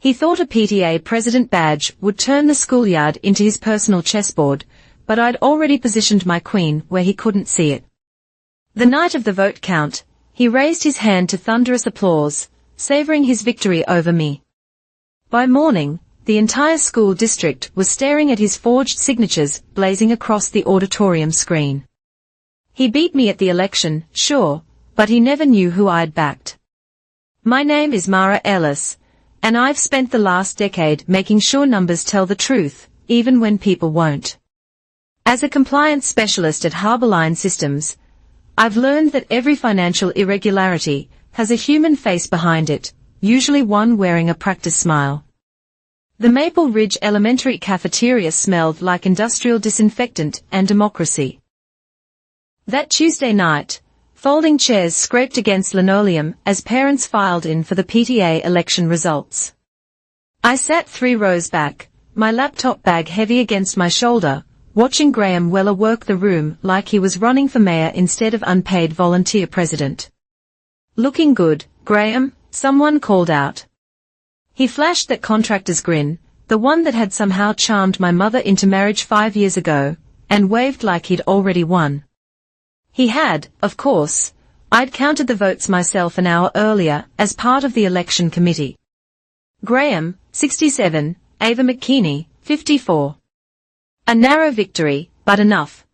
He thought a PTA president badge would turn the schoolyard into his personal chessboard, but I'd already positioned my queen where he couldn't see it. The night of the vote count, he raised his hand to thunderous applause, savoring his victory over me. By morning, the entire school district was staring at his forged signatures blazing across the auditorium screen. He beat me at the election, sure, but he never knew who I'd backed. My name is Mara Ellis, and I've spent the last decade making sure numbers tell the truth, even when people won't. As a compliance specialist at Harborline Systems, I've learned that every financial irregularity has a human face behind it, usually one wearing a practiced smile. The Maple Ridge Elementary cafeteria smelled like industrial disinfectant and democracy. That Tuesday night, folding chairs scraped against linoleum as parents filed in for the PTA election results. I sat 3 rows back, my laptop bag heavy against my shoulder, watching Graham Weller work the room like he was running for mayor instead of unpaid volunteer president. "Looking good, Graham," someone called out. He flashed that contractor's grin, the one that had somehow charmed my mother into marriage 5 years ago, and waved like he'd already won. He had, of course. I'd counted the votes myself an hour earlier as part of the election committee. Graham, 67, Ava McKinney, 54. A narrow victory, but enough.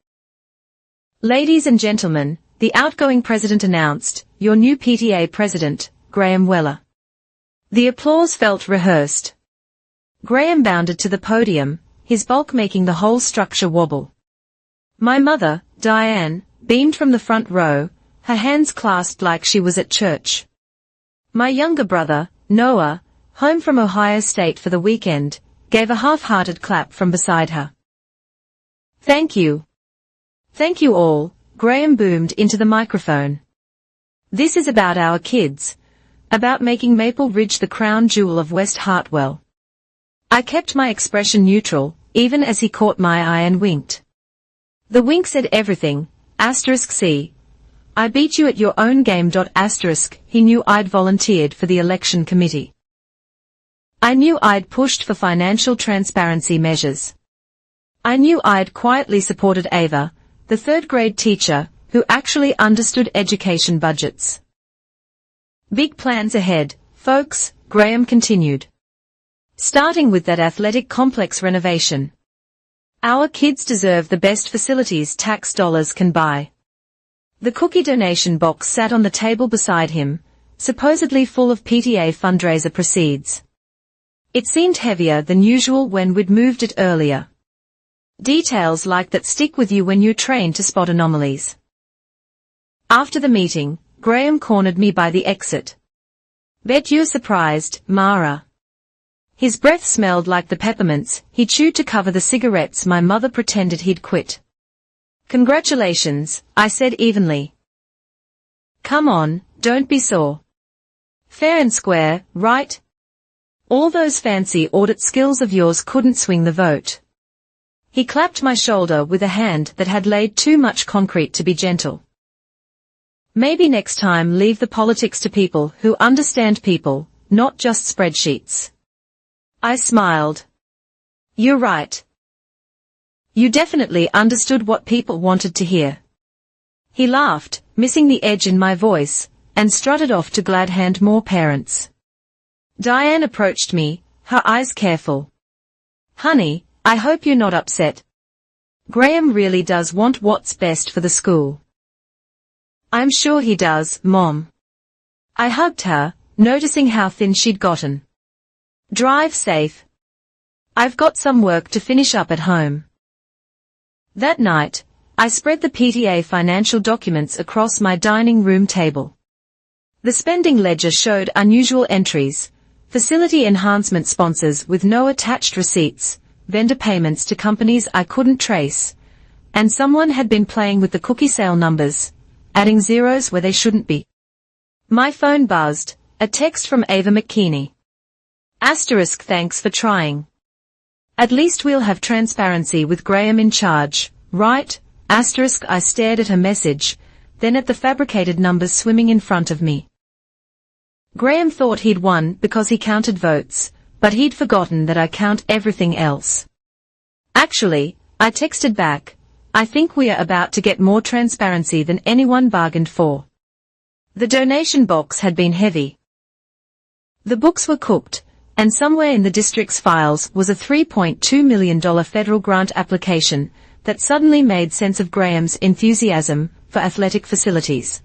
"Ladies and gentlemen," the outgoing president announced, "your new PTA president, Graham Weller." The applause felt rehearsed. Graham bounded to the podium, his bulk making the whole structure wobble. My mother, Diane, beamed from the front row, her hands clasped like she was at church. My younger brother, Noah, home from Ohio State for the weekend, gave a half-hearted clap from beside her. "Thank you. Thank you all," Graham boomed into the microphone. "This is about our kids. About making Maple Ridge the crown jewel of West Hartwell." I kept my expression neutral, even as he caught my eye and winked. The wink said everything, *C. "I beat you at your own game." He knew I'd volunteered for the election committee. I knew I'd pushed for financial transparency measures. I knew I'd quietly supported Ava, the third-grade teacher, who actually understood education budgets. "Big plans ahead, folks," Graham continued. "Starting with that athletic complex renovation. Our kids deserve the best facilities tax dollars can buy." The cookie donation box sat on the table beside him, supposedly full of PTA fundraiser proceeds. It seemed heavier than usual when we'd moved it earlier. Details like that stick with you when you're trained to spot anomalies. After the meeting, Graham cornered me by the exit. "Bet you're surprised, Mara." His breath smelled like the peppermints he chewed to cover the cigarettes my mother pretended he'd quit. "Congratulations," I said evenly. "Come on, don't be sore. Fair and square, right? All those fancy audit skills of yours couldn't swing the vote." He clapped my shoulder with a hand that had laid too much concrete to be gentle. "Maybe next time leave the politics to people who understand people, not just spreadsheets." I smiled. "You're right. You definitely understood what people wanted to hear." He laughed, missing the edge in my voice, and strutted off to glad hand more parents. Diane approached me, her eyes careful. "Honey, I hope you're not upset. Graham really does want what's best for the school." "I'm sure he does, Mom." I hugged her, noticing how thin she'd gotten. "Drive safe. I've got some work to finish up at home." That night, I spread the PTA financial documents across my dining room table. The spending ledger showed unusual entries, facility enhancement sponsors with no attached receipts, vendor payments to companies I couldn't trace, and someone had been playing with the cookie sale numbers, adding zeros where they shouldn't be. My phone buzzed, a text from Ava McKinney. "Thanks for trying. At least we'll have transparency with Graham in charge, right?" I stared at her message, then at the fabricated numbers swimming in front of me. Graham thought he'd won because he counted votes, but he'd forgotten that I count everything else. Actually, I texted back, I think we are about to get more transparency than anyone bargained for. The donation box had been heavy. The books were cooked, and somewhere in the district's files was a $3.2 million federal grant application that suddenly made sense of Graham's enthusiasm for athletic facilities.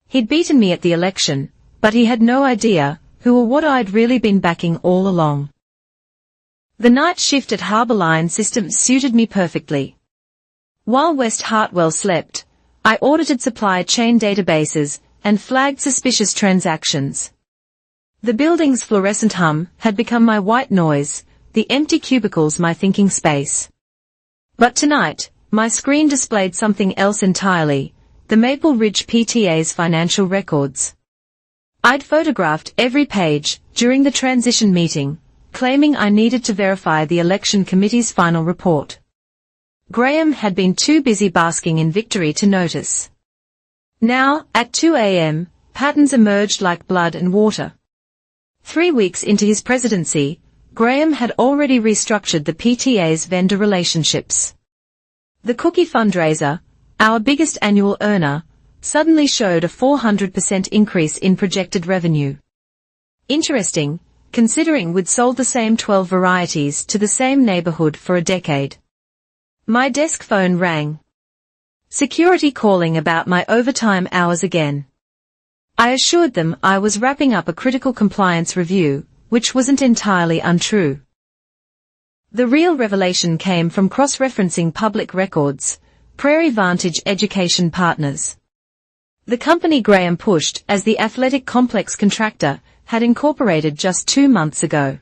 He'd beaten me at the election, but he had no idea who or what I'd really been backing all along. The night shift at Harbour Line Systems suited me perfectly. While West Hartwell slept, I audited supply chain databases and flagged suspicious transactions. The building's fluorescent hum had become my white noise, the empty cubicles my thinking space. But tonight, my screen displayed something else entirely, the Maple Ridge PTA's financial records. I'd photographed every page during the transition meeting, claiming I needed to verify the election committee's final report. Graham had been too busy basking in victory to notice. Now, at 2 a.m., patterns emerged like blood and water. 3 weeks into his presidency, Graham had already restructured the PTA's vendor relationships. The cookie fundraiser, our biggest annual earner, suddenly showed a 400% increase in projected revenue. Interesting, considering we'd sold the same 12 varieties to the same neighborhood for a decade. My desk phone rang. Security calling about my overtime hours again. I assured them I was wrapping up a critical compliance review, which wasn't entirely untrue. The real revelation came from cross-referencing public records, Prairie Vantage Education Partners. The company Graham pushed as the athletic complex contractor had incorporated just 2 months ago.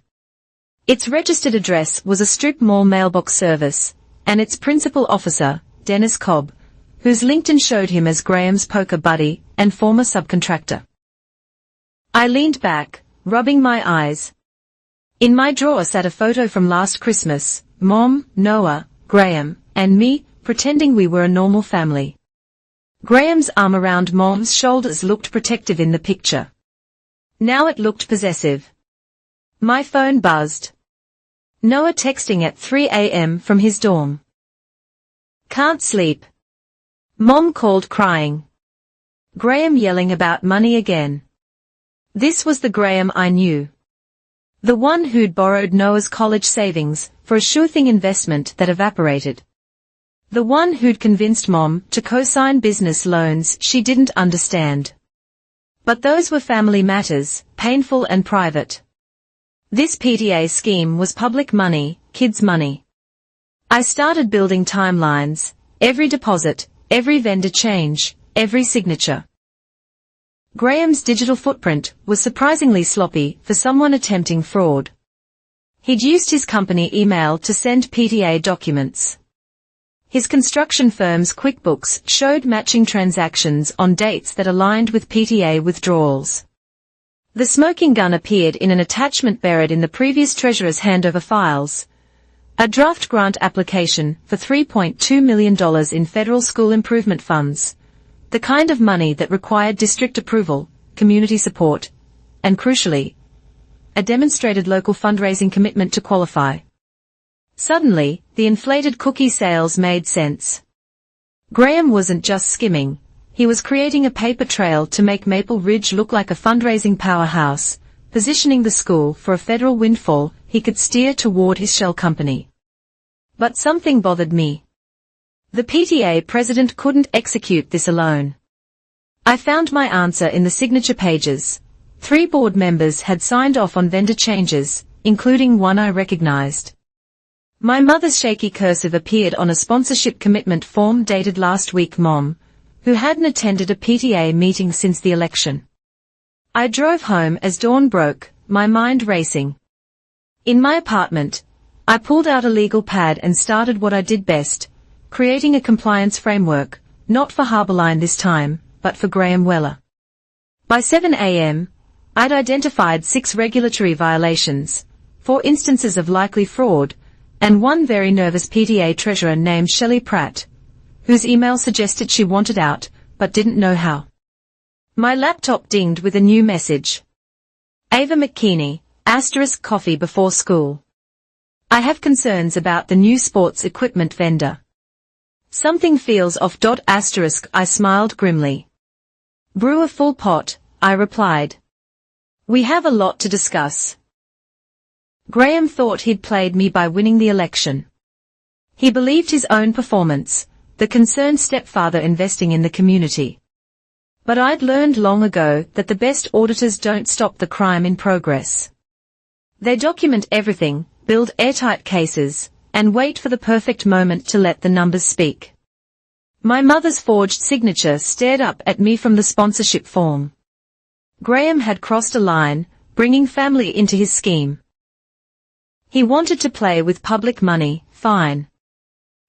Its registered address was a strip mall mailbox service, and its principal officer, Dennis Cobb, whose LinkedIn showed him as Graham's poker buddy and former subcontractor. I leaned back, rubbing my eyes. In my drawer sat a photo from last Christmas, Mom, Noah, Graham, and me, pretending we were a normal family. Graham's arm around Mom's shoulders looked protective in the picture. Now it looked possessive. My phone buzzed. Noah texting at 3 a.m. from his dorm. Can't sleep. Mom called crying. Graham yelling about money again. This was the Graham I knew. The one who'd borrowed Noah's college savings for a sure-thing investment that evaporated. The one who'd convinced Mom to co-sign business loans she didn't understand. But those were family matters, painful and private. This PTA scheme was public money, kids' money. I started building timelines, every deposit, every vendor change, every signature. Graham's digital footprint was surprisingly sloppy for someone attempting fraud. He'd used his company email to send PTA documents. His construction firm's QuickBooks showed matching transactions on dates that aligned with PTA withdrawals. The smoking gun appeared in an attachment buried in the previous treasurer's handover files. A draft grant application for $3.2 million in federal school improvement funds. The kind of money that required district approval, community support, and crucially, a demonstrated local fundraising commitment to qualify. Suddenly, the inflated cookie sales made sense. Graham wasn't just skimming, he was creating a paper trail to make Maple Ridge look like a fundraising powerhouse, positioning the school for a federal windfall he could steer toward his shell company. But something bothered me. The PTA president couldn't execute this alone. I found my answer in the signature pages. 3 board members had signed off on vendor changes, including one I recognized. My mother's shaky cursive appeared on a sponsorship commitment form dated last week. Mom, who hadn't attended a PTA meeting since the election. I drove home as dawn broke, my mind racing. In my apartment, I pulled out a legal pad and started what I did best, creating a compliance framework, not for Harborline this time, but for Graham Weller. By 7 a.m., I'd identified 6 regulatory violations, 4 instances of likely fraud, and one very nervous PTA treasurer named Shelley Pratt, whose email suggested she wanted out, but didn't know how. My laptop dinged with a new message. Ava McKinney, Asterisk coffee before school. I have concerns about the new sports equipment vendor. Something feels off. Asterisk I smiled grimly. Brew a full pot, I replied. We have a lot to discuss. Graham thought he'd played me by winning the election. He believed his own performance, the concerned stepfather investing in the community. But I'd learned long ago that the best auditors don't stop the crime in progress. They document everything, build airtight cases, and wait for the perfect moment to let the numbers speak. My mother's forged signature stared up at me from the sponsorship form. Graham had crossed a line, bringing family into his scheme. He wanted to play with public money, fine.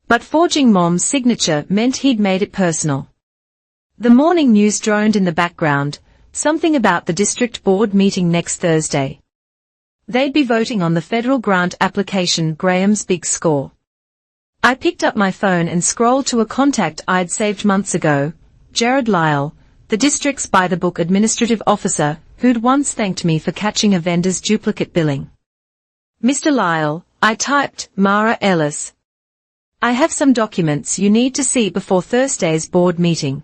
But forging Mom's signature meant he'd made it personal. The morning news droned in the background, something about the district board meeting next Thursday. They'd be voting on the federal grant application, Graham's big score. I picked up my phone and scrolled to a contact I'd saved months ago, Jared Lyle, the district's by-the-book administrative officer, who'd once thanked me for catching a vendor's duplicate billing. Mr. Lyle, I typed, Mara Ellis. I have some documents you need to see before Thursday's board meeting.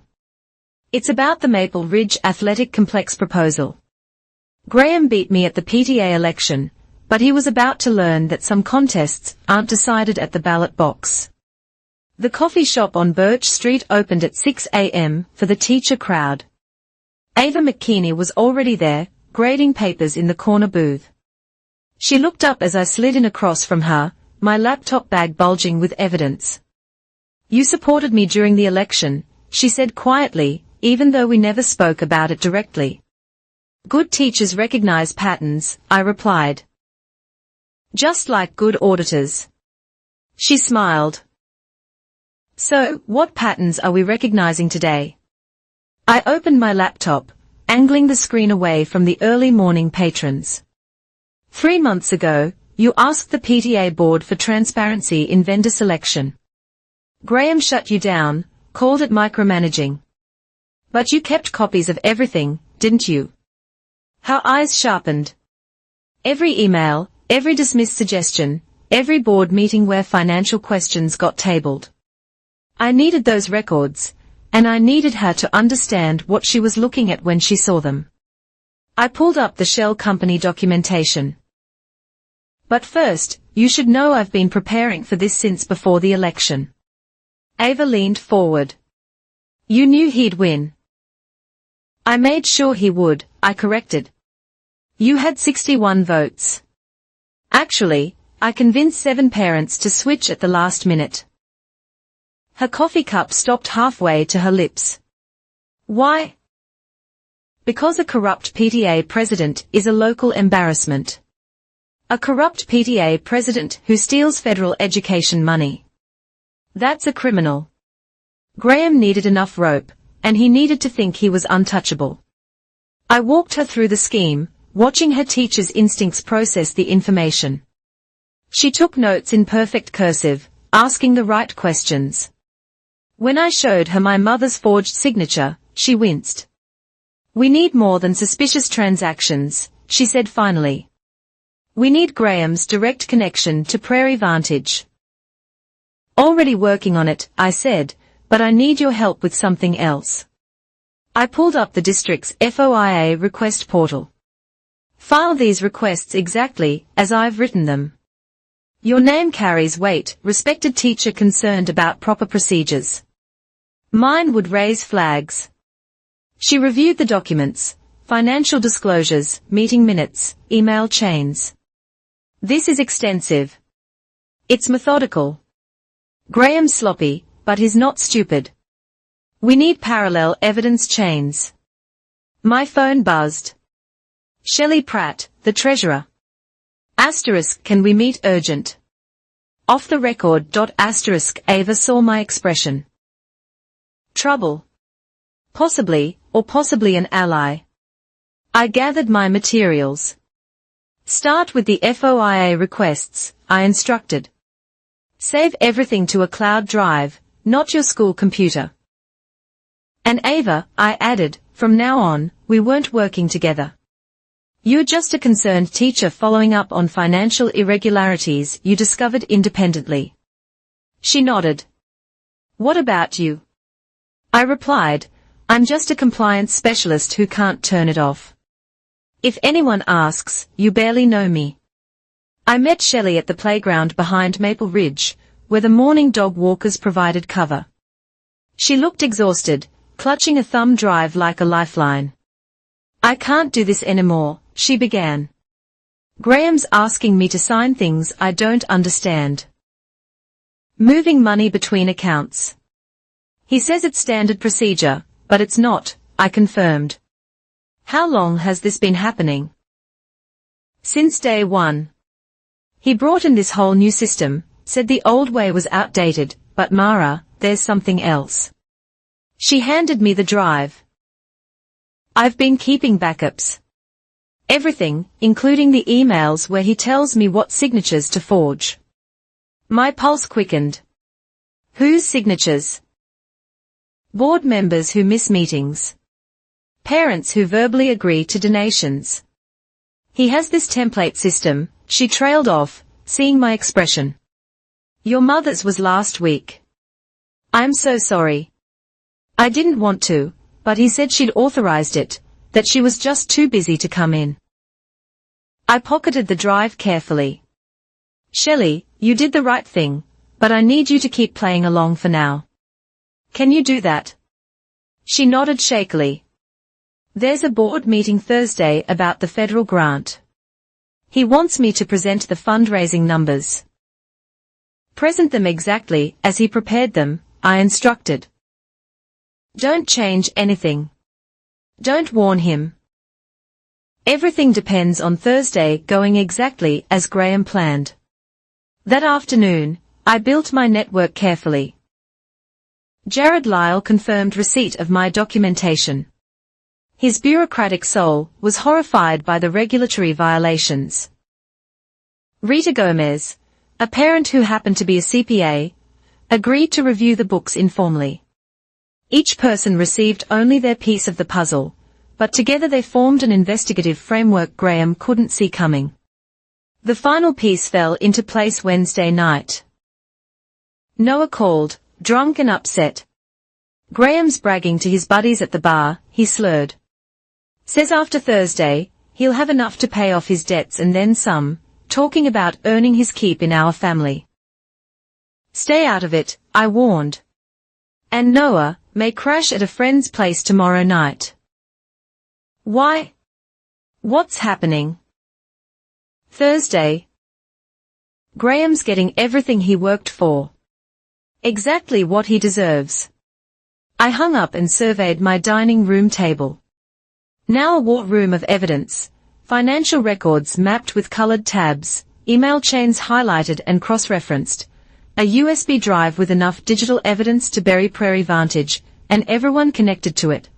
It's about the Maple Ridge Athletic Complex proposal. Graham beat me at the PTA election, but he was about to learn that some contests aren't decided at the ballot box. The coffee shop on Birch Street opened at 6 a.m. for the teacher crowd. Ava McKinney was already there, grading papers in the corner booth. She looked up as I slid in across from her, my laptop bag bulging with evidence. You supported me during the election, she said quietly, even though we never spoke about it directly. Good teachers recognize patterns, I replied. Just like good auditors. She smiled. So, what patterns are we recognizing today? I opened my laptop, angling the screen away from the early morning patrons. 3 months ago, you asked the PTA board for transparency in vendor selection. Graham shut you down, called it micromanaging. But you kept copies of everything, didn't you? Her eyes sharpened. Every email, every dismissed suggestion, every board meeting where financial questions got tabled. I needed those records, and I needed her to understand what she was looking at when she saw them. I pulled up the shell company documentation. But first, you should know I've been preparing for this since before the election. Ava leaned forward. You knew he'd win. I made sure he would, I corrected. You had 61 votes. Actually, I convinced 7 parents to switch at the last minute. Her coffee cup stopped halfway to her lips. Why? Because a corrupt PTA president is a local embarrassment. A corrupt PTA president who steals federal education money. That's a criminal. Graham needed enough rope, and he needed to think he was untouchable. I walked her through the scheme, watching her teacher's instincts process the information. She took notes in perfect cursive, asking the right questions. When I showed her my mother's forged signature, she winced. We need more than suspicious transactions, she said finally. We need Graham's direct connection to Prairie Vantage. Already working on it, I said, but I need your help with something else. I pulled up the district's FOIA request portal. File these requests exactly as I've written them. Your name carries weight, respected teacher concerned about proper procedures. Mine would raise flags. She reviewed the documents, financial disclosures, meeting minutes, email chains. This is extensive. It's methodical. Graham's sloppy, but he's not stupid. We need parallel evidence chains. My phone buzzed. Shelley Pratt, the treasurer. Asterisk, can we meet urgent? Off the record. Asterisk, Ava saw my expression. Trouble. Possibly, or possibly an ally. I gathered my materials. Start with the FOIA requests, I instructed. Save everything to a cloud drive, not your school computer. And Ava, I added, from now on, we weren't working together. You're just a concerned teacher following up on financial irregularities you discovered independently. She nodded. What about you? I replied, I'm just a compliance specialist who can't turn it off. If anyone asks, you barely know me. I met Shelley at the playground behind Maple Ridge, where the morning dog walkers provided cover. She looked exhausted, clutching a thumb drive like a lifeline. I can't do this anymore, she began. Graham's asking me to sign things I don't understand. Moving money between accounts. He says it's standard procedure, but it's not, I confirmed. How long has this been happening? Since day one. He brought in this whole new system, said the old way was outdated, but Mara, there's something else. She handed me the drive. I've been keeping backups. Everything, including the emails where he tells me what signatures to forge. My pulse quickened. Whose signatures? Board members who miss meetings. Parents who verbally agree to donations. He has this template system, she trailed off, seeing my expression. Your mother's was last week. I'm so sorry. I didn't want to, but he said she'd authorized it, that she was just too busy to come in. I pocketed the drive carefully. Shelley, you did the right thing, but I need you to keep playing along for now. Can you do that? She nodded shakily. There's a board meeting Thursday about the federal grant. He wants me to present the fundraising numbers. Present them exactly as he prepared them, I instructed. Don't change anything. Don't warn him. Everything depends on Thursday going exactly as Graham planned. That afternoon, I built my network carefully. Jared Lyle confirmed receipt of my documentation. His bureaucratic soul was horrified by the regulatory violations. Rita Gomez, a parent who happened to be a CPA, agreed to review the books informally. Each person received only their piece of the puzzle, but together they formed an investigative framework Graham couldn't see coming. The final piece fell into place Wednesday night. Noah called, drunk and upset. Graham's bragging to his buddies at the bar, he slurred. Says after Thursday, he'll have enough to pay off his debts and then some, talking about earning his keep in our family. Stay out of it, I warned. And Noah may crash at a friend's place tomorrow night. Why? What's happening? Thursday. Graham's getting everything he worked for. Exactly what he deserves. I hung up and surveyed my dining room table. Now a war room of evidence, financial records mapped with colored tabs, email chains highlighted and cross-referenced, a USB drive with enough digital evidence to bury Prairie Vantage, and everyone connected to it.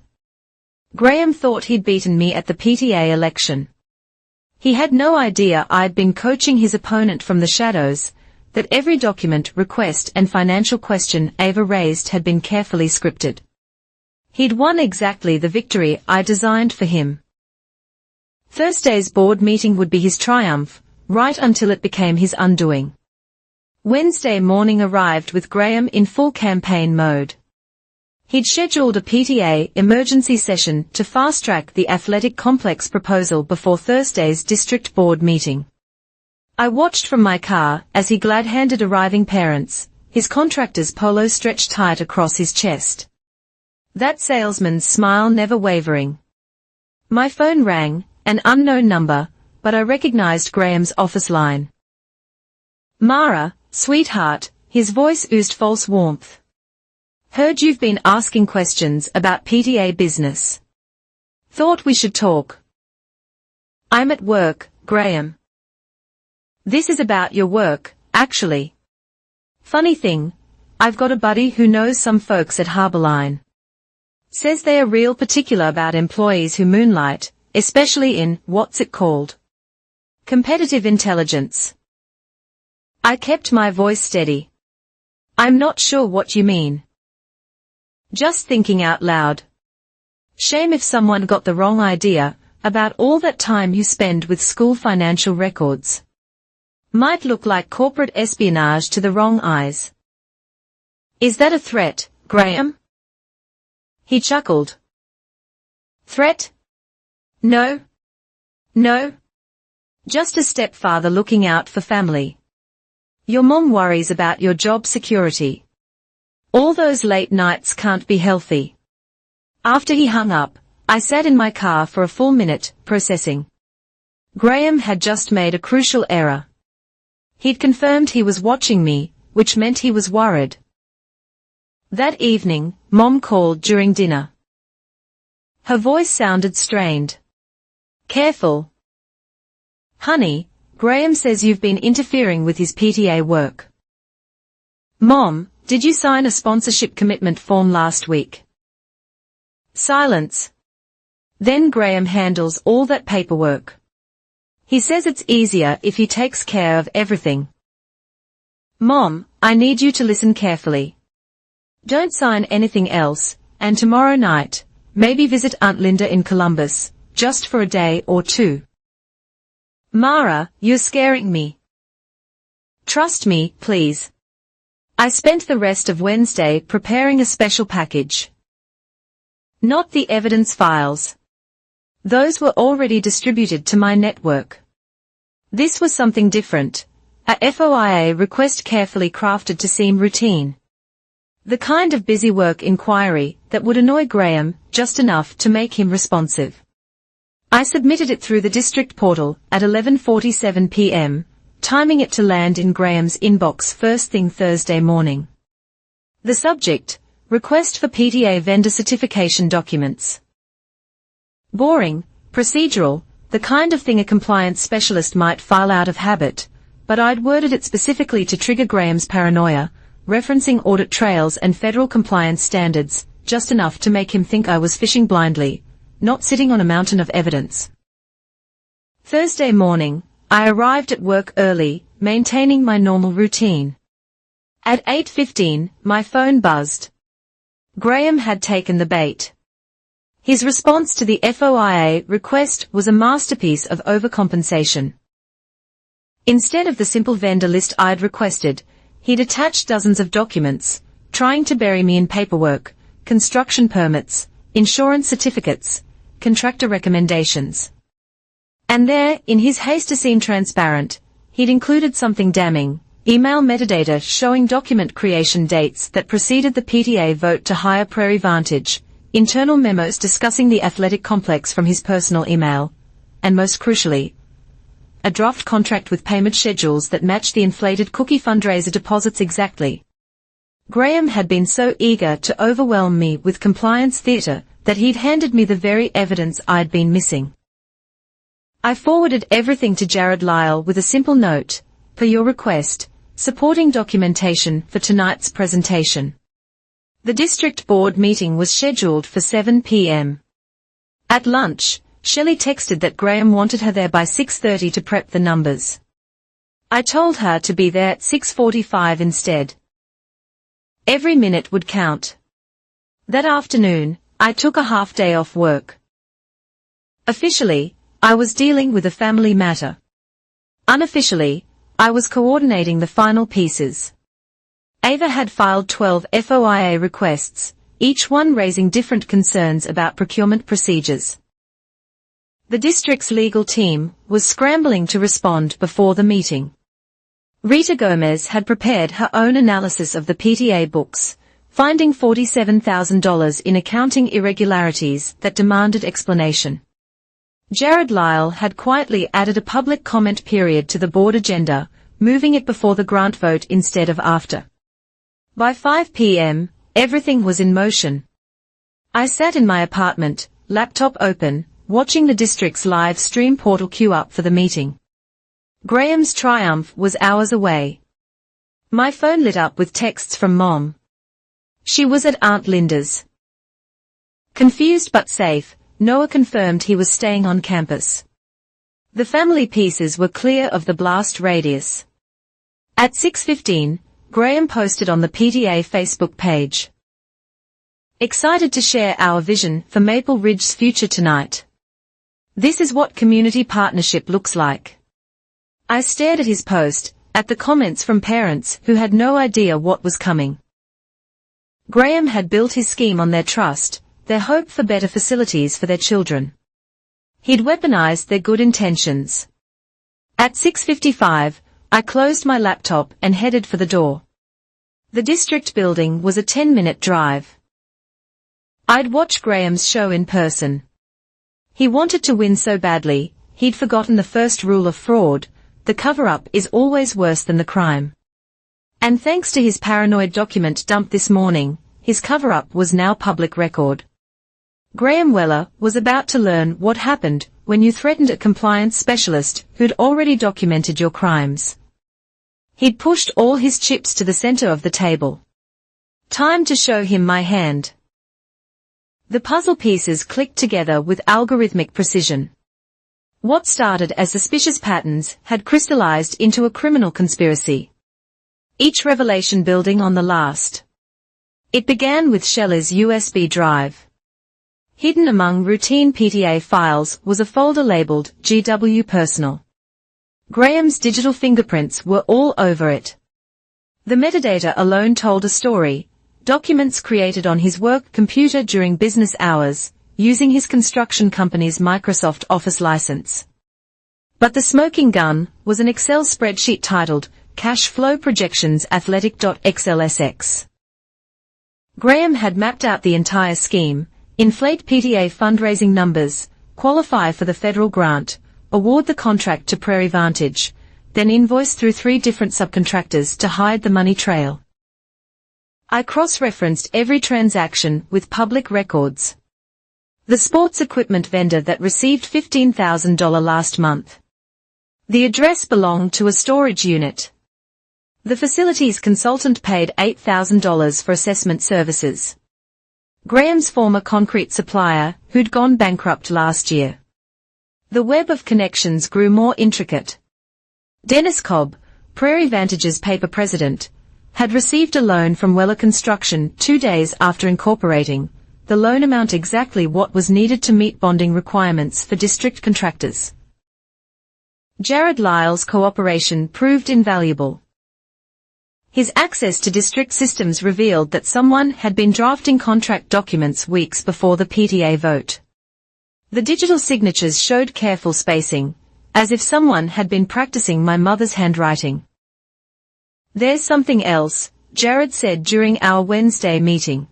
Graham thought he'd beaten me at the PTA election. He had no idea I'd been coaching his opponent from the shadows, that every document, request and financial question Ava raised had been carefully scripted. He'd won exactly the victory I designed for him. Thursday's board meeting would be his triumph, right until it became his undoing. Wednesday morning arrived with Graham in full campaign mode. He'd scheduled a PTA emergency session to fast-track the athletic complex proposal before Thursday's district board meeting. I watched from my car as he glad-handed arriving parents, his contractor's polo stretched tight across his chest. That salesman's smile never wavering. My phone rang, an unknown number, but I recognized Graham's office line. Mara, sweetheart, his voice oozed false warmth. Heard you've been asking questions about PTA business. Thought we should talk. I'm at work, Graham. This is about your work, actually. Funny thing, I've got a buddy who knows some folks at Harborline. Says they are real particular about employees who moonlight, especially in, what's it called? Competitive intelligence. I kept my voice steady. I'm not sure what you mean. Just thinking out loud. Shame if someone got the wrong idea, about all that time you spend with school financial records. Might look like corporate espionage to the wrong eyes. Is that a threat, Graham? He chuckled. Threat? No. No. Just a stepfather looking out for family. Your mom worries about your job security. All those late nights can't be healthy. After he hung up, I sat in my car for a full minute, processing. Graham had just made a crucial error. He'd confirmed he was watching me, which meant he was worried. That evening, Mom called during dinner. Her voice sounded strained. Careful. Honey, Graham says you've been interfering with his PTA work. Mom, did you sign a sponsorship commitment form last week? Silence. Then Graham handles all that paperwork. He says it's easier if he takes care of everything. Mom, I need you to listen carefully. Don't sign anything else, and tomorrow night, maybe visit Aunt Linda in Columbus, just for a day or two. Mara, you're scaring me. Trust me, please. I spent the rest of Wednesday preparing a special package. Not the evidence files. Those were already distributed to my network. This was something different, a FOIA request carefully crafted to seem routine. The kind of busy work inquiry that would annoy Graham just enough to make him responsive. I submitted it through the district portal at 11:47 p.m., timing it to land in Graham's inbox first thing Thursday morning. The subject, Request for PTA Vendor Certification Documents. Boring, procedural, the kind of thing a compliance specialist might file out of habit, but I'd worded it specifically to trigger Graham's paranoia, referencing audit trails and federal compliance standards, just enough to make him think I was fishing blindly, not sitting on a mountain of evidence. Thursday morning, I arrived at work early, maintaining my normal routine. At 8:15, my phone buzzed. Graham had taken the bait. His response to the FOIA request was a masterpiece of overcompensation. Instead of the simple vendor list I'd requested, he'd attached dozens of documents, trying to bury me in paperwork, construction permits, insurance certificates, contractor recommendations. And there, in his haste to seem transparent, he'd included something damning, email metadata showing document creation dates that preceded the PTA vote to hire Prairie Vantage, internal memos discussing the athletic complex from his personal email, and most crucially, a draft contract with payment schedules that matched the inflated cookie fundraiser deposits exactly. Graham had been so eager to overwhelm me with compliance theater that he'd handed me the very evidence I'd been missing. I forwarded everything to Jared Lyle with a simple note, per your request, supporting documentation for tonight's presentation. The district board meeting was scheduled for 7 p.m. At lunch, Shelley texted that Graham wanted her there by 6:30 to prep the numbers. I told her to be there at 6:45 instead. Every minute would count. That afternoon, I took a half day off work. Officially, I was dealing with a family matter. Unofficially, I was coordinating the final pieces. Ava had filed 12 FOIA requests, each one raising different concerns about procurement procedures. The district's legal team was scrambling to respond before the meeting. Rita Gomez had prepared her own analysis of the PTA books, finding $47,000 in accounting irregularities that demanded explanation. Jared Lyle had quietly added a public comment period to the board agenda, moving it before the grant vote instead of after. By 5 p.m., everything was in motion. I sat in my apartment, laptop open, watching the district's live stream portal queue up for the meeting. Graham's triumph was hours away. My phone lit up with texts from Mom. She was at Aunt Linda's. Confused but safe, Noah confirmed he was staying on campus. The family pieces were clear of the blast radius. At 6:15, Graham posted on the PTA Facebook page. Excited to share our vision for Maple Ridge's future tonight. This is what community partnership looks like. I stared at his post, at the comments from parents who had no idea what was coming. Graham had built his scheme on their trust, their hope for better facilities for their children. He'd weaponized their good intentions. At 6:55, I closed my laptop and headed for the door. The district building was a 10-minute drive. I'd watched Graham's show in person. He wanted to win so badly, he'd forgotten the first rule of fraud: the cover-up is always worse than the crime. And thanks to his paranoid document dump this morning, his cover-up was now public record. Graham Weller was about to learn what happened when you threatened a compliance specialist who'd already documented your crimes. He'd pushed all his chips to the center of the table. Time to show him my hand. The puzzle pieces clicked together with algorithmic precision. What started as suspicious patterns had crystallized into a criminal conspiracy. Each revelation building on the last. It began with Shelley's USB drive. Hidden among routine PTA files was a folder labeled GW Personal. Graham's digital fingerprints were all over it. The metadata alone told a story: documents created on his work computer during business hours, using his construction company's Microsoft Office license. But the smoking gun was an Excel spreadsheet titled Cash Flow Projections Athletic.xlsx. Graham had mapped out the entire scheme: inflate PTA fundraising numbers, qualify for the federal grant, award the contract to Prairie Vantage, then invoice through 3 different subcontractors to hide the money trail. I cross-referenced every transaction with public records. The sports equipment vendor that received $15,000 last month. The address belonged to a storage unit. The facilities consultant paid $8,000 for assessment services. Graham's former concrete supplier, who'd gone bankrupt last year. The web of connections grew more intricate. Dennis Cobb, Prairie Vantage's paper president, had received a loan from Weller Construction 2 days after incorporating, the loan amount exactly what was needed to meet bonding requirements for district contractors. Jared Lyle's cooperation proved invaluable. His access to district systems revealed that someone had been drafting contract documents weeks before the PTA vote. The digital signatures showed careful spacing, as if someone had been practicing my mother's handwriting. There's something else, Jared said during our Wednesday meeting.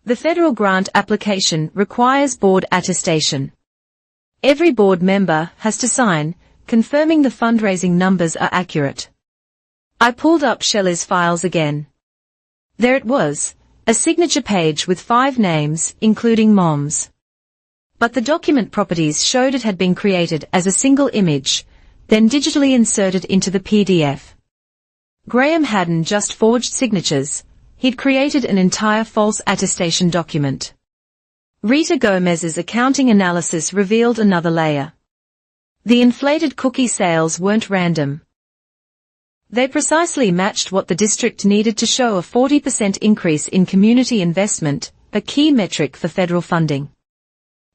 The federal grant application requires board attestation. Every board member has to sign, confirming the fundraising numbers are accurate. I pulled up Shelley's files again. There it was, a signature page with 5 names, including Mom's. But the document properties showed it had been created as a single image, then digitally inserted into the PDF. Graham hadn't just forged signatures, he'd created an entire false attestation document. Rita Gomez's accounting analysis revealed another layer. The inflated cookie sales weren't random. They precisely matched what the district needed to show a 40% increase in community investment, a key metric for federal funding.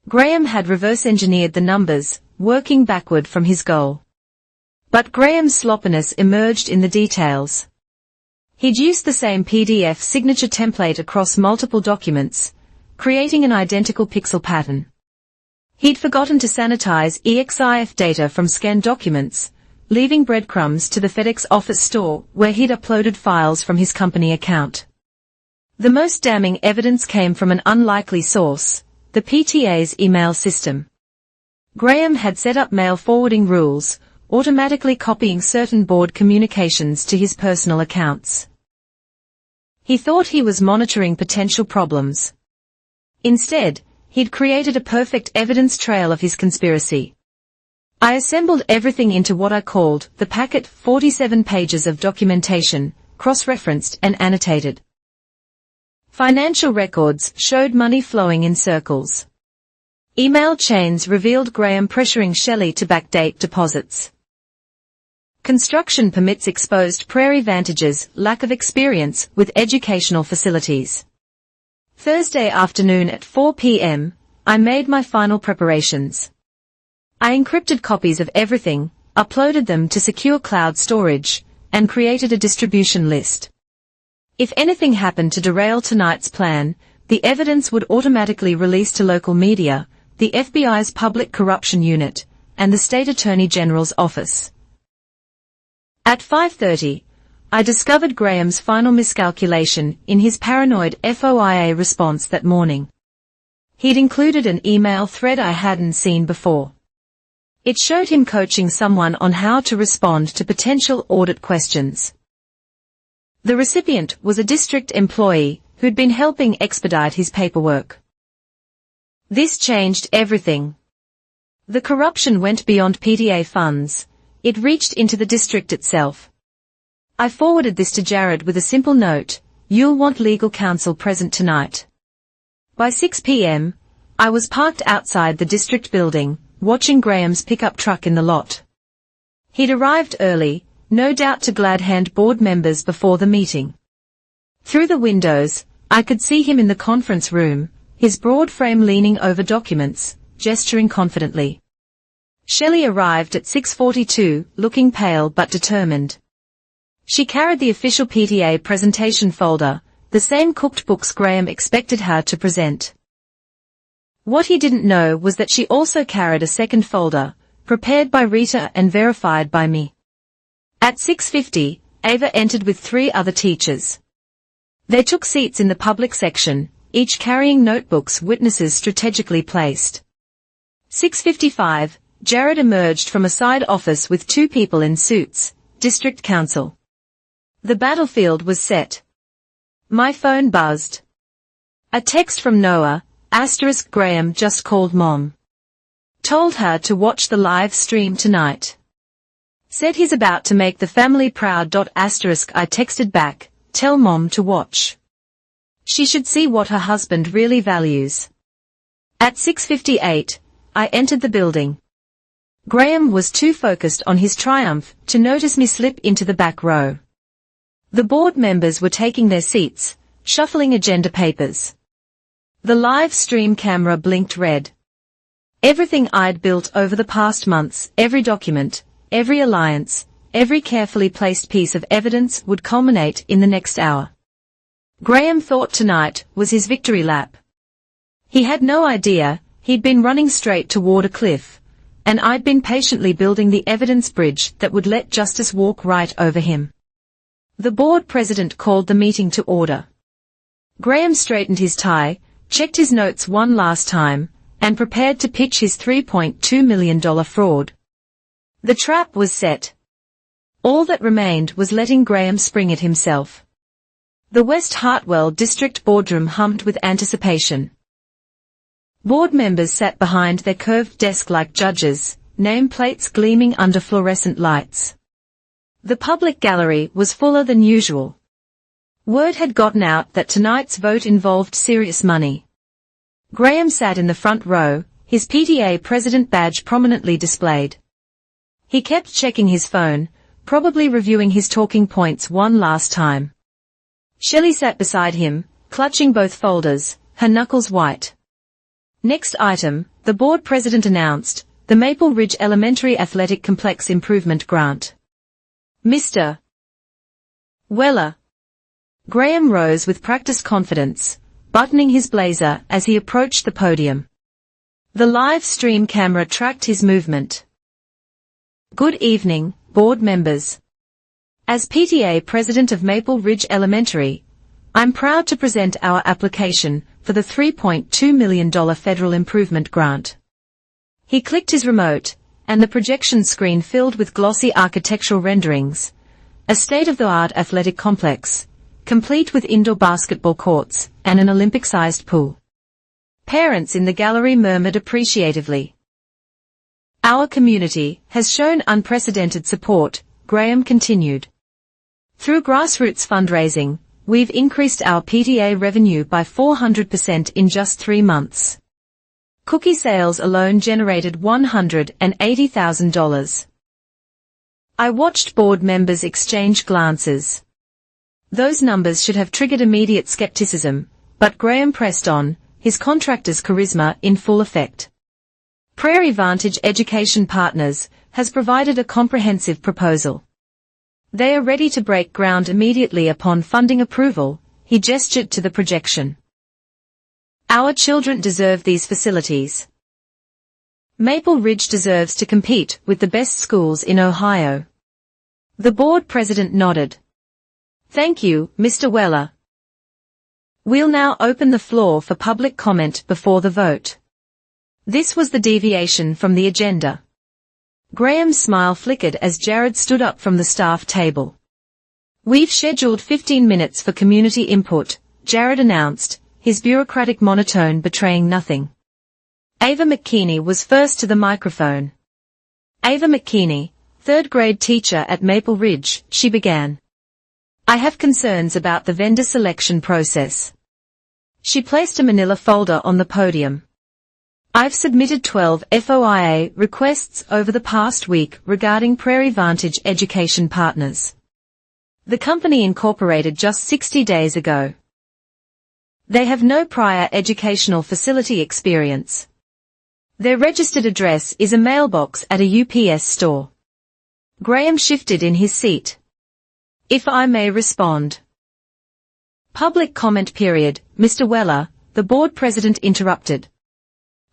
Graham had reverse-engineered the numbers, working backward from his goal. But Graham's sloppiness emerged in the details. He'd used the same PDF signature template across multiple documents, creating an identical pixel pattern. He'd forgotten to sanitize EXIF data from scanned documents, leaving breadcrumbs to the FedEx office store where he'd uploaded files from his company account. The most damning evidence came from an unlikely source: the PTA's email system. Graham had set up mail forwarding rules, automatically copying certain board communications to his personal accounts. He thought he was monitoring potential problems. Instead, he'd created a perfect evidence trail of his conspiracy. I assembled everything into what I called the packet, 47 pages of documentation, cross-referenced and annotated. Financial records showed money flowing in circles. Email chains revealed Graham pressuring Shelley to backdate deposits. Construction permits exposed Prairie Vantage's lack of experience with educational facilities. Thursday afternoon at 4 p.m., I made my final preparations. I encrypted copies of everything, uploaded them to secure cloud storage, and created a distribution list. If anything happened to derail tonight's plan, the evidence would automatically release to local media, the FBI's Public Corruption Unit, and the State Attorney General's office. At 5:30, I discovered Graham's final miscalculation in his paranoid FOIA response that morning. He'd included an email thread I hadn't seen before. It showed him coaching someone on how to respond to potential audit questions. The recipient was a district employee who'd been helping expedite his paperwork. This changed everything. The corruption went beyond PTA funds. It reached into the district itself. I forwarded this to Jared with a simple note: "You'll want legal counsel present tonight." By 6 p.m., I was parked outside the district building, watching Graham's pickup truck in the lot. He'd arrived early, no doubt to glad-hand board members before the meeting. Through the windows, I could see him in the conference room, his broad frame leaning over documents, gesturing confidently. Shelley arrived at 6:42, looking pale but determined. She carried the official PTA presentation folder, the same cooked books Graham expected her to present. What he didn't know was that she also carried a second folder, prepared by Rita and verified by me. At 6:50, Ava entered with 3 other teachers. They took seats in the public section, each carrying notebooks, witnesses strategically placed. 6:55, Jared emerged from a side office with 2 people in suits, district counsel. The battlefield was set. My phone buzzed. A text from Noah, * Graham just called Mom. Told her to watch the live stream tonight. Said he's about to make the family proud. **. I texted back, tell Mom to watch. She should see what her husband really values. At 6:58, I entered the building. Graham was too focused on his triumph to notice me slip into the back row. The board members were taking their seats, shuffling agenda papers. The live stream camera blinked red. Everything I'd built over the past months, every document, every alliance, every carefully placed piece of evidence would culminate in the next hour. Graham thought tonight was his victory lap. He had no idea he'd been running straight toward a cliff, and I'd been patiently building the evidence bridge that would let justice walk right over him. The board president called the meeting to order. Graham straightened his tie, checked his notes one last time, and prepared to pitch his $3.2 million fraud. The trap was set. All that remained was letting Graham spring it himself. The West Hartwell District boardroom hummed with anticipation. Board members sat behind their curved desk like judges, nameplates gleaming under fluorescent lights. The public gallery was fuller than usual. Word had gotten out that tonight's vote involved serious money. Graham sat in the front row, his PTA president badge prominently displayed. He kept checking his phone, probably reviewing his talking points one last time. Shelley sat beside him, clutching both folders, her knuckles white. Next item, the board president announced, the Maple Ridge Elementary Athletic Complex Improvement Grant. Mr. Weller. Graham rose with practiced confidence, buttoning his blazer as he approached the podium. The live stream camera tracked his movement. Good evening, board members. As PTA president of Maple Ridge Elementary, I'm proud to present our application for the $3.2 million federal improvement grant. He clicked his remote, and the projection screen filled with glossy architectural renderings. A state-of-the-art athletic complex, complete with indoor basketball courts and an Olympic-sized pool. Parents in the gallery murmured appreciatively. Our community has shown unprecedented support, Graham continued. Through grassroots fundraising, we've increased our PTA revenue by 400% in just 3 months. Cookie sales alone generated $180,000. I watched board members exchange glances. Those numbers should have triggered immediate skepticism, but Graham pressed on, his contractor's charisma in full effect. Prairie Vantage Education Partners has provided a comprehensive proposal. They are ready to break ground immediately upon funding approval, he gestured to the projection. Our children deserve these facilities. Maple Ridge deserves to compete with the best schools in Ohio. The board president nodded. Thank you, Mr. Weller. We'll now open the floor for public comment before the vote. This was the deviation from the agenda. Graham's smile flickered as Jared stood up from the staff table. We've scheduled 15 minutes for community input, Jared announced, his bureaucratic monotone betraying nothing. Ava McKinney was first to the microphone. Ava McKinney, third-grade teacher at Maple Ridge, she began. I have concerns about the vendor selection process. She placed a manila folder on the podium. I've submitted 12 FOIA requests over the past week regarding Prairie Vantage Education Partners. The company incorporated just 60 days ago. They have no prior educational facility experience. Their registered address is a mailbox at a UPS store. Graham shifted in his seat. If I may respond. Public comment period, Mr. Weller, the board president interrupted.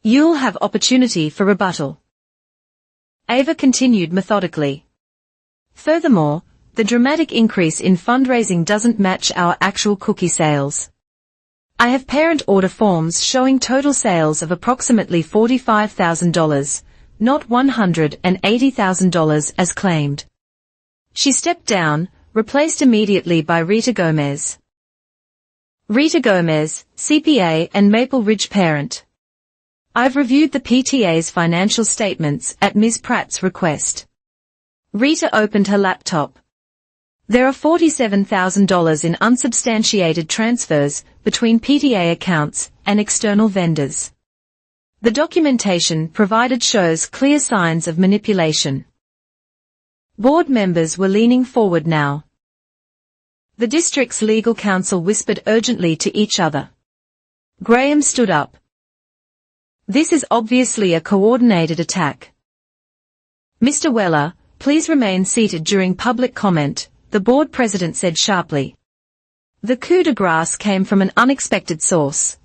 You'll have opportunity for rebuttal. Ava continued methodically. Furthermore, the dramatic increase in fundraising doesn't match our actual cookie sales. I have parent order forms showing total sales of approximately $45,000, not $180,000 as claimed. She stepped down, replaced immediately by Rita Gomez. Rita Gomez, CPA and Maple Ridge parent. I've reviewed the PTA's financial statements at Ms. Pratt's request. Rita opened her laptop. There are $47,000 in unsubstantiated transfers between PTA accounts and external vendors. The documentation provided shows clear signs of manipulation. Board members were leaning forward now. The district's legal counsel whispered urgently to each other. Graham stood up. This is obviously a coordinated attack. Mr. Weller, please remain seated during public comment, the board president said sharply. The coup de grace came from an unexpected source.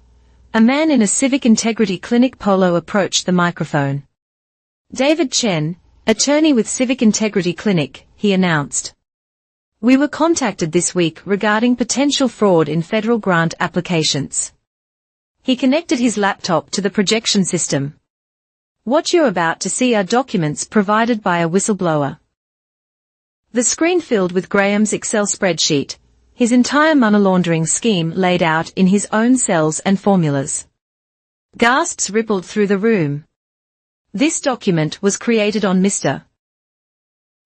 A man in a civic integrity clinic polo approached the microphone. David Chen, attorney with Civic Integrity Clinic, he announced. We were contacted this week regarding potential fraud in federal grant applications. He connected his laptop to the projection system. What you're about to see are documents provided by a whistleblower. The screen filled with Graham's Excel spreadsheet, his entire money laundering scheme laid out in his own cells and formulas. Gasps rippled through the room. This document was created on Mr.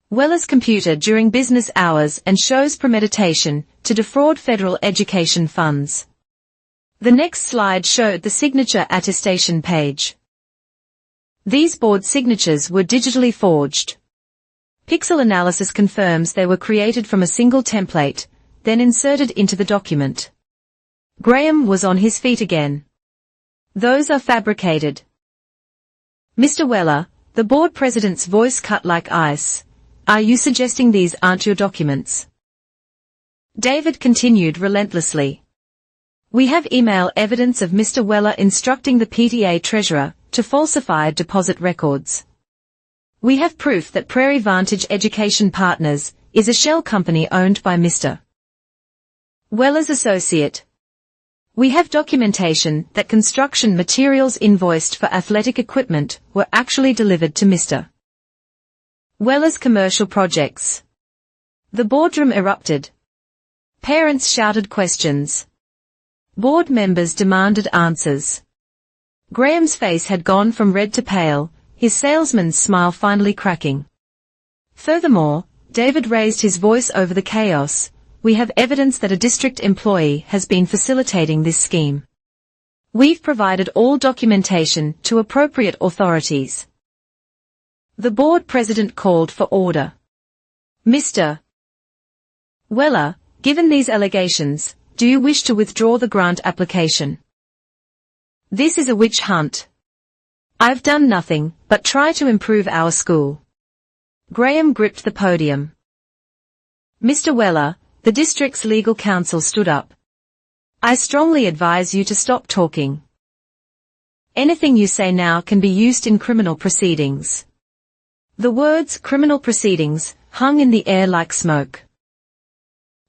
Weller's computer during business hours and shows premeditation to defraud federal education funds. The next slide showed the signature attestation page. These board signatures were digitally forged. Pixel analysis confirms they were created from a single template, then inserted into the document. Graham was on his feet again. Those are fabricated. Mr. Weller, the board president's voice cut like ice. Are you suggesting these aren't your documents? David continued relentlessly. We have email evidence of Mr. Weller instructing the PTA treasurer to falsify deposit records. We have proof that Prairie Vantage Education Partners is a shell company owned by Mr. Weller's associate. We have documentation that construction materials invoiced for athletic equipment were actually delivered to Mr. Weller's commercial projects. The boardroom erupted. Parents shouted questions. Board members demanded answers. Graham's face had gone from red to pale, his salesman's smile finally cracking. Furthermore, David raised his voice over the chaos. We have evidence that a district employee has been facilitating this scheme. We've provided all documentation to appropriate authorities. The board president called for order. Mr. Weller, given these allegations, do you wish to withdraw the grant application? This is a witch hunt. I've done nothing but try to improve our school. Graham gripped the podium. Mr. Weller, the district's legal counsel stood up. I strongly advise you to stop talking. Anything you say now can be used in criminal proceedings. The words criminal proceedings hung in the air like smoke.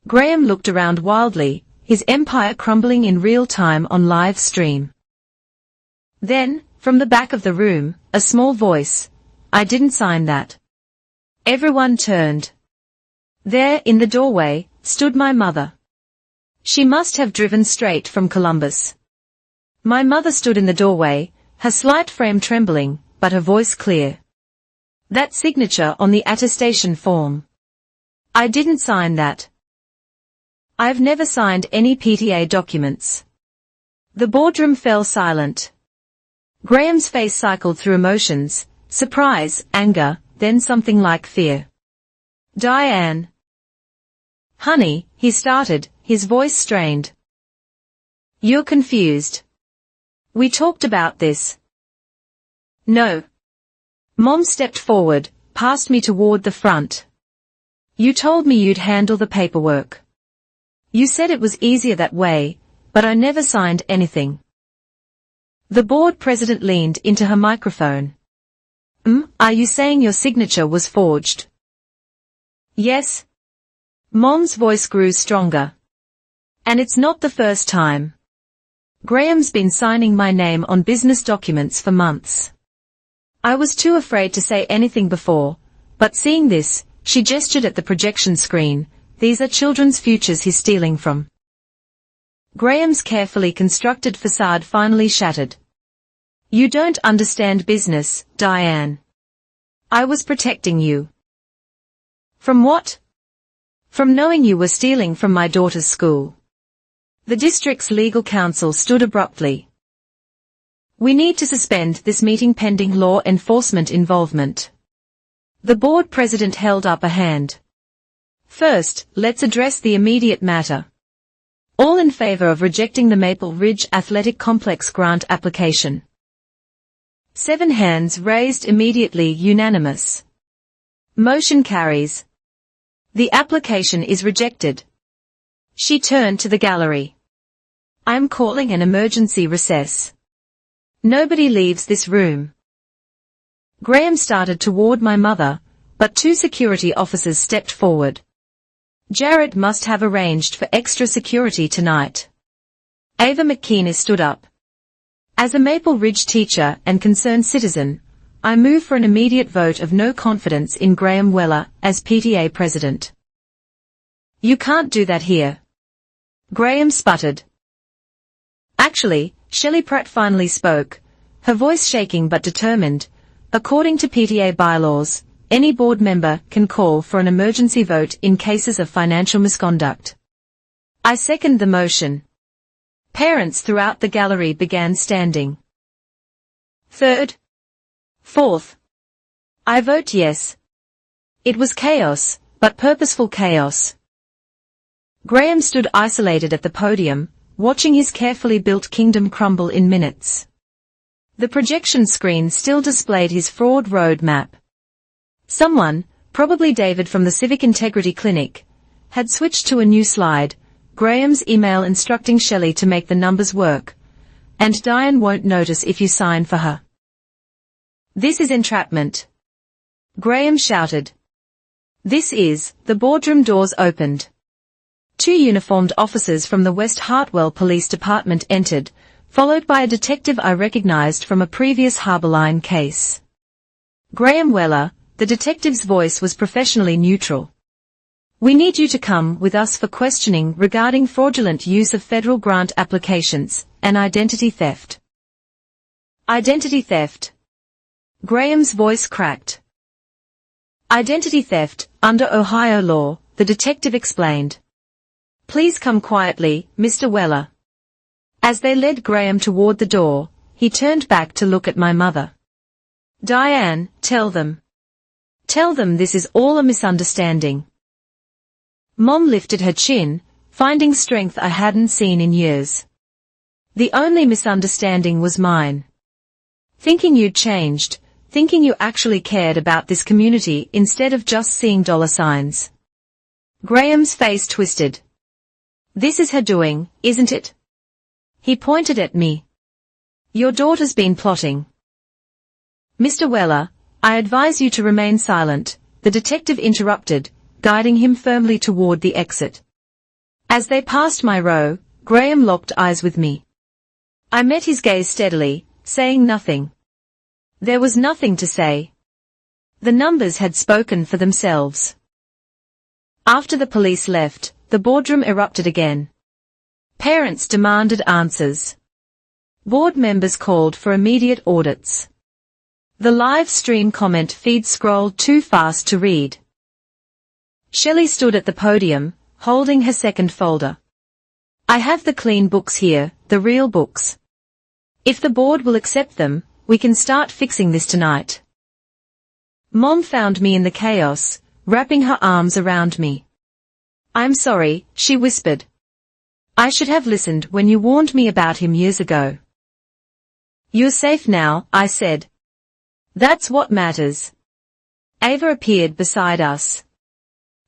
Graham looked around wildly, his empire crumbling in real time on live stream. Then, from the back of the room, a small voice, I didn't sign that. Everyone turned. There, in the doorway, stood my mother. She must have driven straight from Columbus. My mother stood in the doorway, her slight frame trembling, but her voice clear. That signature on the attestation form. I didn't sign that. I've never signed any PTA documents. The boardroom fell silent. Graham's face cycled through emotions, surprise, anger, then something like fear. Diane. Honey, he started, his voice strained. You're confused. We talked about this. No. Mom stepped forward, passed me toward the front. You told me you'd handle the paperwork. You said it was easier that way, but I never signed anything. The board president leaned into her microphone. Are you saying your signature was forged? Yes. Mom's voice grew stronger. And it's not the first time. Graham's been signing my name on business documents for months. I was too afraid to say anything before, but seeing this, she gestured at the projection screen, these are children's futures he's stealing from. Graham's carefully constructed facade finally shattered. You don't understand business, Diane. I was protecting you. From what? From knowing you were stealing from my daughter's school. The district's legal counsel stood abruptly. We need to suspend this meeting pending law enforcement involvement. The board president held up a hand. First, let's address the immediate matter. All in favor of rejecting the Maple Ridge Athletic Complex grant application. 7 hands raised, immediately unanimous. Motion carries. The application is rejected. She turned to the gallery. I'm calling an emergency recess. Nobody leaves this room. Graham started toward my mother, but 2 security officers stepped forward. Jared must have arranged for extra security tonight. Ava McKean stood up. As a Maple Ridge teacher and concerned citizen, I move for an immediate vote of no confidence in Graham Weller as PTA president. You can't do that here. Graham sputtered. Actually, Shelley Pratt finally spoke, her voice shaking but determined. According to PTA bylaws, any board member can call for an emergency vote in cases of financial misconduct. I second the motion. Parents throughout the gallery began standing. Third. Fourth. I vote yes. It was chaos, but purposeful chaos. Graham stood isolated at the podium, watching his carefully built kingdom crumble in minutes. The projection screen still displayed his fraud road map. Someone, probably David from the Civic Integrity Clinic, had switched to a new slide, Graham's email instructing Shelley to make the numbers work, and Diane won't notice if you sign for her. This is entrapment. Graham shouted. The boardroom doors opened. 2 uniformed officers from the West Hartwell Police Department entered, followed by a detective I recognized from a previous Harborline case. Graham Weller, the detective's voice was professionally neutral. We need you to come with us for questioning regarding fraudulent use of federal grant applications and identity theft. Identity theft. Graham's voice cracked. Identity theft, under Ohio law, the detective explained. Please come quietly, Mr. Weller. As they led Graham toward the door, he turned back to look at my mother. Diane, tell them. Tell them this is all a misunderstanding. Mom lifted her chin, finding strength I hadn't seen in years. The only misunderstanding was mine. Thinking you'd changed, thinking you actually cared about this community instead of just seeing dollar signs. Graham's face twisted. This is her doing, isn't it? He pointed at me. Your daughter's been plotting. Mr. Weller, I advise you to remain silent, the detective interrupted, guiding him firmly toward the exit. As they passed my row, Graham locked eyes with me. I met his gaze steadily, saying nothing. There was nothing to say. The numbers had spoken for themselves. After the police left, the boardroom erupted again. Parents demanded answers. Board members called for immediate audits. The live stream comment feed scrolled too fast to read. Shelley stood at the podium, holding her second folder. I have the clean books here, the real books. If the board will accept them, we can start fixing this tonight. Mom found me in the chaos, wrapping her arms around me. I'm sorry, she whispered. I should have listened when you warned me about him years ago. You're safe now, I said. That's what matters. Ava appeared beside us.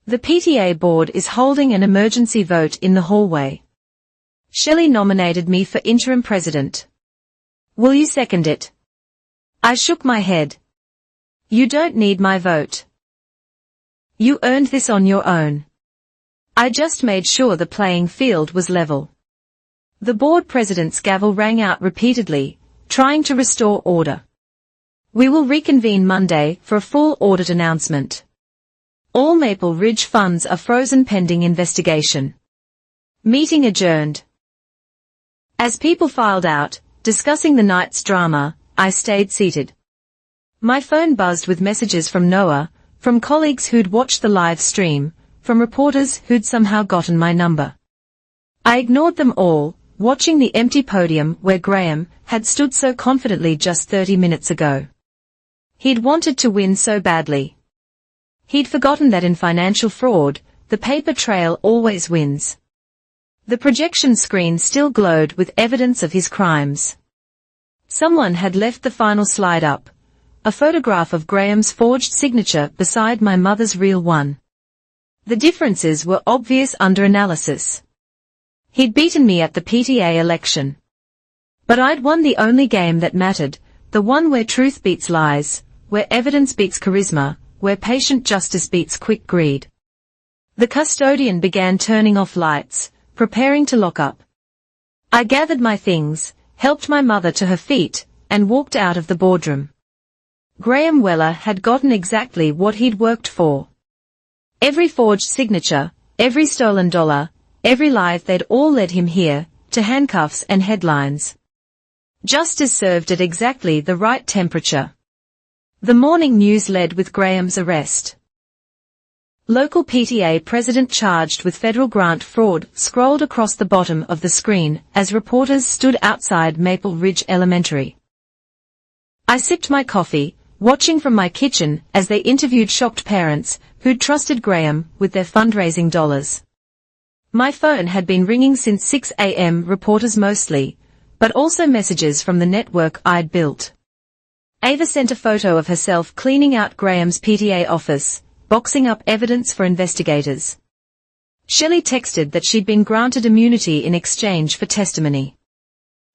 The PTA board is holding an emergency vote in the hallway. Shelley nominated me for interim president. Will you second it? I shook my head. You don't need my vote. You earned this on your own. I just made sure the playing field was level. The board president's gavel rang out repeatedly, trying to restore order. We will reconvene Monday for a full audit announcement. All Maple Ridge funds are frozen pending investigation. Meeting adjourned. As people filed out, discussing the night's drama, I stayed seated. My phone buzzed with messages from Noah, from colleagues who'd watched the live stream, from reporters who'd somehow gotten my number. I ignored them all, watching the empty podium where Graham had stood so confidently just 30 minutes ago. He'd wanted to win so badly. He'd forgotten that in financial fraud, the paper trail always wins. The projection screen still glowed with evidence of his crimes. Someone had left the final slide up, a photograph of Graham's forged signature beside my mother's real one. The differences were obvious under analysis. He'd beaten me at the PTA election. But I'd won the only game that mattered, the one where truth beats lies, where evidence beats charisma, where patient justice beats quick greed. The custodian began turning off lights, preparing to lock up. I gathered my things, helped my mother to her feet, and walked out of the boardroom. Graham Weller had gotten exactly what he'd worked for. Every forged signature, every stolen dollar, every lie they'd all led him here, to handcuffs and headlines. Justice served at exactly the right temperature. The morning news led with Graham's arrest. Local PTA president charged with federal grant fraud scrolled across the bottom of the screen as reporters stood outside Maple Ridge Elementary. I sipped my coffee, watching from my kitchen as they interviewed shocked parents who'd trusted Graham with their fundraising dollars. My phone had been ringing since 6 a.m. reporters mostly, but also messages from the network I'd built. Ava sent a photo of herself cleaning out Graham's PTA office, boxing up evidence for investigators. Shelley texted that she'd been granted immunity in exchange for testimony.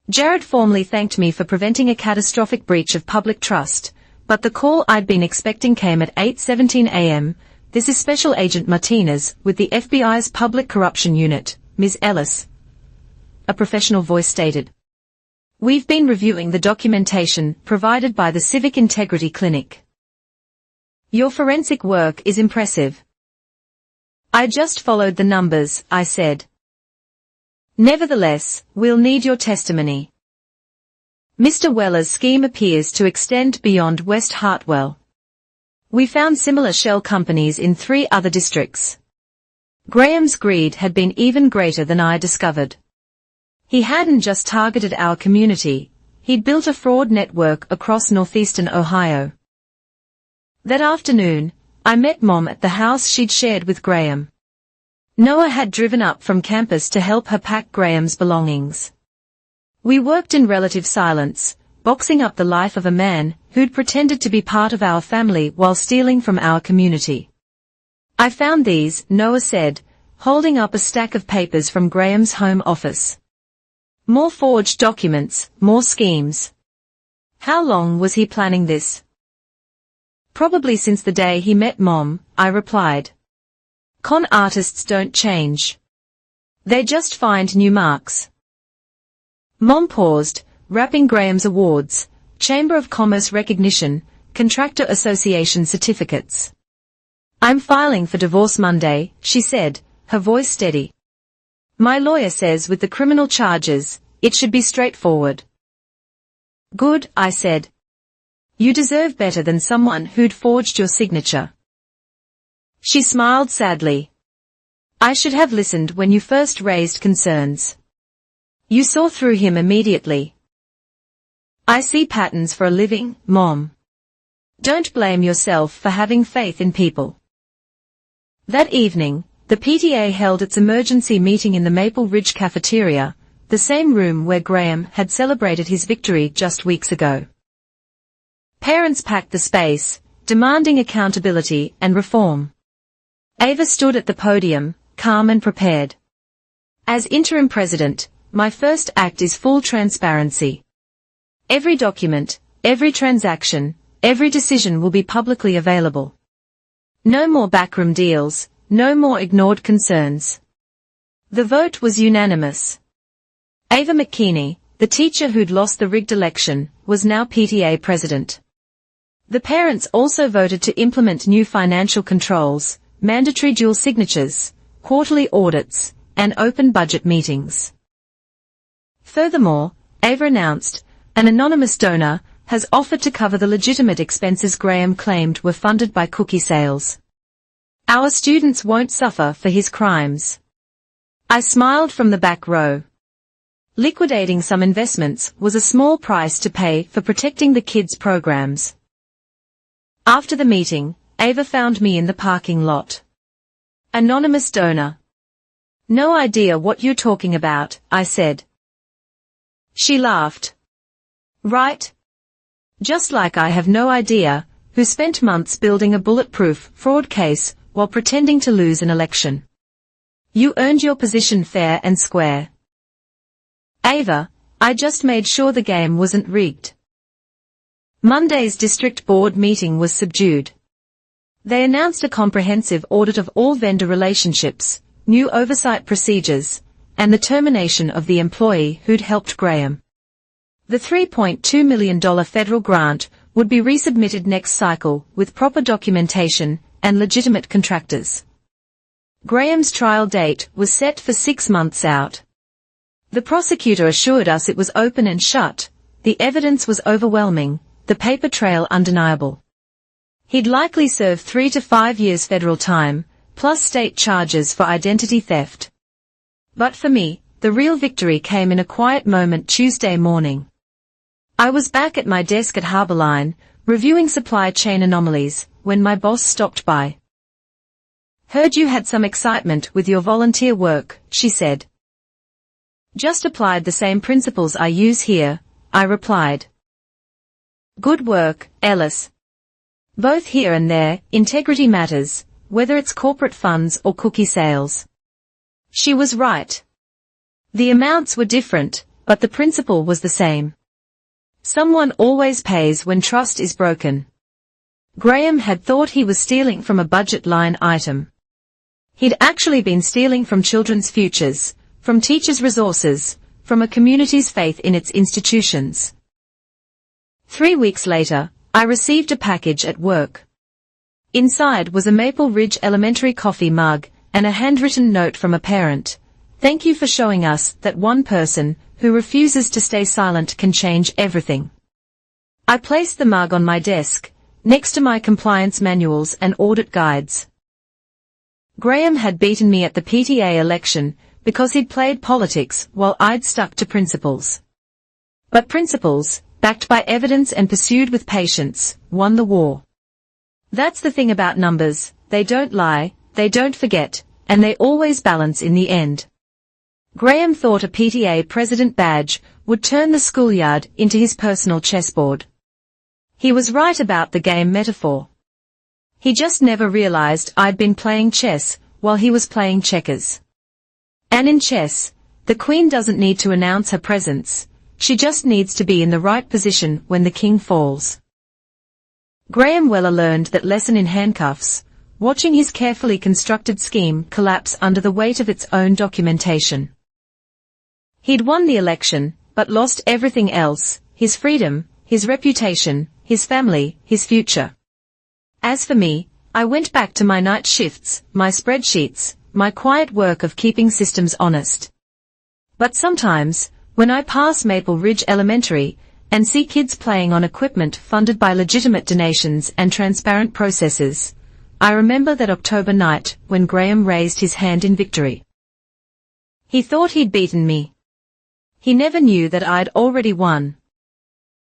Jared formally thanked me for preventing a catastrophic breach of public trust, but the call I'd been expecting came at 8:17 a.m. This is Special Agent Martinez with the FBI's Public Corruption Unit, Ms. Ellis. A professional voice stated. We've been reviewing the documentation provided by the Civic Integrity Clinic. Your forensic work is impressive. I just followed the numbers, I said. Nevertheless, we'll need your testimony. Mr. Weller's scheme appears to extend beyond West Hartwell. We found similar shell companies in 3 other districts. Graham's greed had been even greater than I discovered. He hadn't just targeted our community, he'd built a fraud network across northeastern Ohio. That afternoon, I met Mom at the house she'd shared with Graham. Noah had driven up from campus to help her pack Graham's belongings. We worked in relative silence, boxing up the life of a man who'd pretended to be part of our family while stealing from our community. I found these, Noah said, holding up a stack of papers from Graham's home office. More forged documents, more schemes. How long was he planning this? Probably since the day he met Mom, I replied. Con artists don't change. They just find new marks. Mom paused, wrapping Graham's awards, Chamber of Commerce recognition, Contractor Association certificates. I'm filing for divorce Monday, she said, her voice steady. My lawyer says with the criminal charges, it should be straightforward. Good, I said. You deserve better than someone who'd forged your signature. She smiled sadly. I should have listened when you first raised concerns. You saw through him immediately. I see patterns for a living, Mom. Don't blame yourself for having faith in people. That evening, the PTA held its emergency meeting in the Maple Ridge cafeteria, the same room where Graham had celebrated his victory just weeks ago. Parents packed the space, demanding accountability and reform. Ava stood at the podium, calm and prepared. As interim president, my first act is full transparency. Every document, every transaction, every decision will be publicly available. No more backroom deals, no more ignored concerns. The vote was unanimous. Ava McKinney, the teacher who'd lost the rigged election, was now PTA president. The parents also voted to implement new financial controls, mandatory dual signatures, quarterly audits, and open budget meetings. Furthermore, Ava announced, an anonymous donor has offered to cover the legitimate expenses Graham claimed were funded by cookie sales. Our students won't suffer for his crimes. I smiled from the back row. Liquidating some investments was a small price to pay for protecting the kids' programs. After the meeting, Ava found me in the parking lot. Anonymous donor. No idea what you're talking about, I said. She laughed. Right? Just like I have no idea who spent months building a bulletproof fraud case while pretending to lose an election. You earned your position fair and square. Ava, I just made sure the game wasn't rigged. Monday's district board meeting was subdued. They announced a comprehensive audit of all vendor relationships, new oversight procedures, and the termination of the employee who'd helped Graham. The $3.2 million federal grant would be resubmitted next cycle with proper documentation and legitimate contractors. Graham's trial date was set for 6 months out. The prosecutor assured us it was open and shut, the evidence was overwhelming, the paper trail undeniable. He'd likely serve 3 to 5 years federal time, plus state charges for identity theft. But for me, the real victory came in a quiet moment Tuesday morning. I was back at my desk at Harborline, reviewing supply chain anomalies, when my boss stopped by. Heard you had some excitement with your volunteer work, she said. Just applied the same principles I use here, I replied. Good work, Ellis. Both here and there, integrity matters, whether it's corporate funds or cookie sales. She was right. The amounts were different, but the principle was the same. Someone always pays when trust is broken. Graham had thought he was stealing from a budget line item. He'd actually been stealing from children's futures, from teachers' resources, from a community's faith in its institutions. 3 weeks later, I received a package at work. Inside was a Maple Ridge Elementary coffee mug and a handwritten note from a parent. Thank you for showing us that one person who refuses to stay silent can change everything. I placed the mug on my desk, next to my compliance manuals and audit guides. Graham had beaten me at the PTA election because he'd played politics while I'd stuck to principles. But principles, backed by evidence and pursued with patience, won the war. That's the thing about numbers, they don't lie, they don't forget, and they always balance in the end. Graham thought a PTA president badge would turn the schoolyard into his personal chessboard. He was right about the game metaphor. He just never realized I'd been playing chess while he was playing checkers. And in chess, the queen doesn't need to announce her presence, she just needs to be in the right position when the king falls. Graham Weller learned that lesson in handcuffs, watching his carefully constructed scheme collapse under the weight of its own documentation. He'd won the election, but lost everything else, his freedom, his reputation, his family, his future. As for me, I went back to my night shifts, my spreadsheets, my quiet work of keeping systems honest. But sometimes, when I pass Maple Ridge Elementary and see kids playing on equipment funded by legitimate donations and transparent processes, I remember that October night when Graham raised his hand in victory. He thought he'd beaten me. He never knew that I'd already won.